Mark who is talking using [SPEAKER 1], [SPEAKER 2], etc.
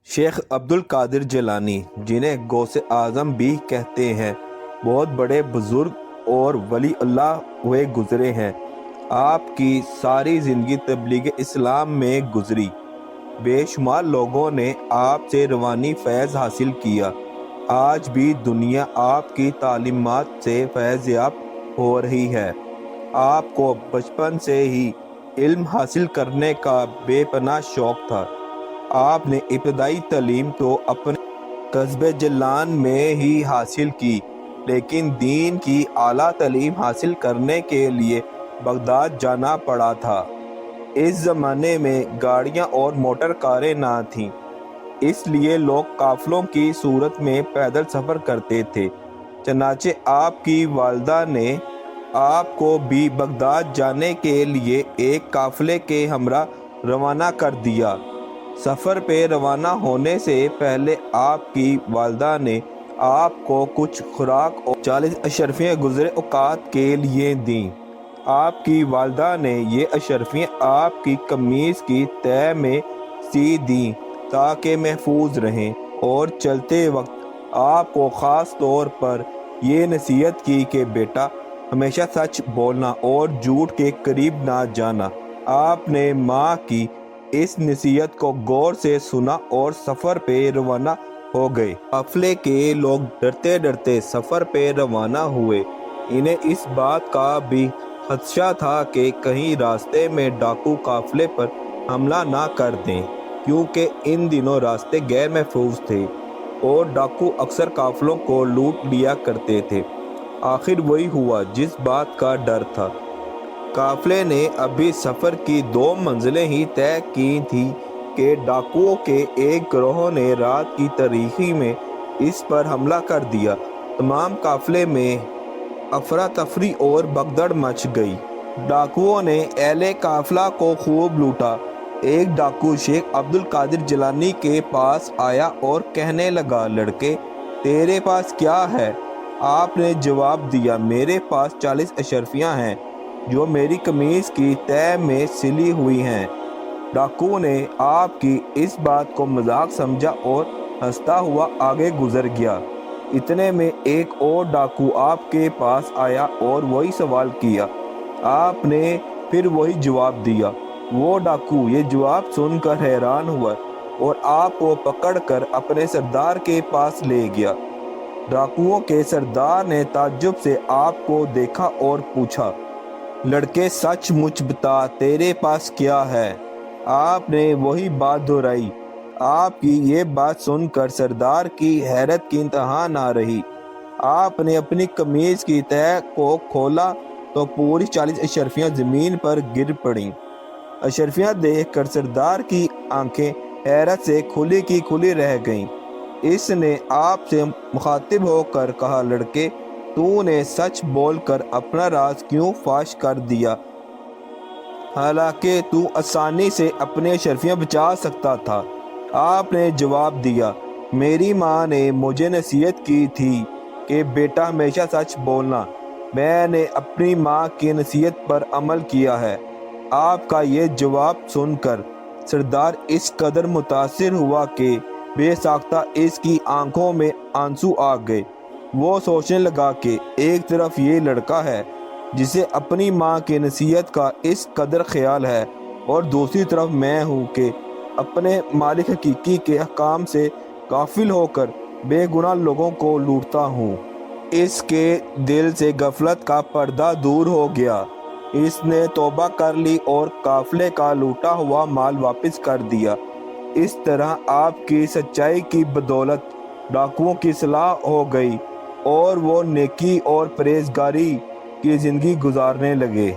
[SPEAKER 1] شیخ عبد القادر جیلانی، جنہیں غوث اعظم بھی کہتے ہیں، بہت بڑے بزرگ اور ولی اللہ ہوئے گزرے ہیں۔ آپ کی ساری زندگی تبلیغ اسلام میں گزری۔ بے شمار لوگوں نے آپ سے روحانی فیض حاصل کیا۔ آج بھی دنیا آپ کی تعلیمات سے فیض یاب ہو رہی ہے۔ آپ کو بچپن سے ہی علم حاصل کرنے کا بے پناہ شوق تھا۔ آپ نے ابتدائی تعلیم تو اپنے قصبے جیلان میں ہی حاصل کی، لیکن دین کی اعلیٰ تعلیم حاصل کرنے کے لیے بغداد جانا پڑا تھا۔ اس زمانے میں گاڑیاں اور موٹر کاریں نہ تھیں، اس لیے لوگ قافلوں کی صورت میں پیدل سفر کرتے تھے۔ چنانچہ آپ کی والدہ نے آپ کو بھی بغداد جانے کے لیے ایک قافلے کے ہمراہ روانہ کر دیا۔ سفر پہ روانہ ہونے سے پہلے آپ کی والدہ نے آپ کو کچھ خوراک اور 40 اشرفیاں گزرے اوقات کے لیے دیں۔ آپ کی والدہ نے یہ اشرفیاں آپ کی قمیض کی تہہ میں سی دیں تاکہ محفوظ رہیں، اور چلتے وقت آپ کو خاص طور پر یہ نصیحت کی کہ بیٹا، ہمیشہ سچ بولنا اور جھوٹ کے قریب نہ جانا۔ آپ نے ماں کی اس نصیحت کو غور سے سنا اور سفر پہ روانہ ہو گئے۔ قافلے کے لوگ ڈرتے ڈرتے سفر پہ روانہ ہوئے۔ انہیں اس بات کا بھی خدشہ تھا کہ کہیں راستے میں ڈاکو قافلے پر حملہ نہ کر دیں، کیونکہ ان دنوں راستے غیر محفوظ تھے اور ڈاکو اکثر قافلوں کو لوٹ لیا کرتے تھے۔ آخر وہی ہوا جس بات کا ڈر تھا۔ قافلے نے ابھی سفر کی 2 منزلیں ہی طے کی تھیں کہ ڈاکوؤں کے ایک گروہ نے رات کی تاریکی میں اس پر حملہ کر دیا۔ تمام قافلے میں افراتفری اور بھگدڑ مچ گئی۔ ڈاکوؤں نے اہل قافلہ کو خوب لوٹا۔ ایک ڈاکو شیخ عبد القادر جیلانی کے پاس آیا اور کہنے لگا، لڑکے، تیرے پاس کیا ہے؟ آپ نے جواب دیا، میرے پاس 40 اشرفیاں ہیں جو میری قمیض کی تہہ میں سلی ہوئی ہیں۔ ڈاکو نے آپ کی اس بات کو مذاق سمجھا اور ہنستا ہوا آگے گزر گیا۔ اتنے میں ایک اور ڈاکو آپ کے پاس آیا اور وہی سوال کیا۔ آپ نے پھر وہی جواب دیا۔ وہ ڈاکو یہ جواب سن کر حیران ہوا اور آپ کو پکڑ کر اپنے سردار کے پاس لے گیا۔ ڈاکوؤں کے سردار نے تعجب سے آپ کو دیکھا اور پوچھا، لڑکے، سچ مچ بتا، تیرے پاس کیا ہے؟ آپ نے وہی بات دہرائی۔ آپ کی یہ بات سن کر سردار کی حیرت کی انتہا نہ رہی۔ آپ نے اپنی قمیض کی تہہ کو کھولا تو پوری 40 اشرفیاں زمین پر گر پڑیں۔ اشرفیاں دیکھ کر سردار کی آنکھیں حیرت سے کھلی کی کھلی رہ گئیں۔ اس نے آپ سے مخاطب ہو کر کہا، لڑکے، تو نے سچ بول کر اپنا راز کیوں فاش کر دیا، حالانکہ تو آسانی سے اپنی اشرفیاں بچا سکتا تھا؟ آپ نے جواب دیا، میری ماں نے مجھے نصیحت کی تھی کہ بیٹا ہمیشہ سچ بولنا۔ میں نے اپنی ماں کی نصیحت پر عمل کیا ہے۔ آپ کا یہ جواب سن کر سردار اس قدر متاثر ہوا کہ بے ساختہ اس کی آنکھوں میں آنسو آ گئے۔ وہ سوچنے لگا کہ ایک طرف یہ لڑکا ہے جسے اپنی ماں کی نصیحت کا اس قدر خیال ہے، اور دوسری طرف میں ہوں کہ اپنے مالک حقیقی کے احکام سے غافل ہو کر بے گناہ لوگوں کو لوٹتا ہوں۔ اس کے دل سے غفلت کا پردہ دور ہو گیا۔ اس نے توبہ کر لی اور قافلے کا لوٹا ہوا مال واپس کر دیا۔ اس طرح آپ کی سچائی کی بدولت ڈاکوؤں کی اصلاح ہو گئی اور وہ نیکی اور پرہیزگاری کی زندگی گزارنے لگے۔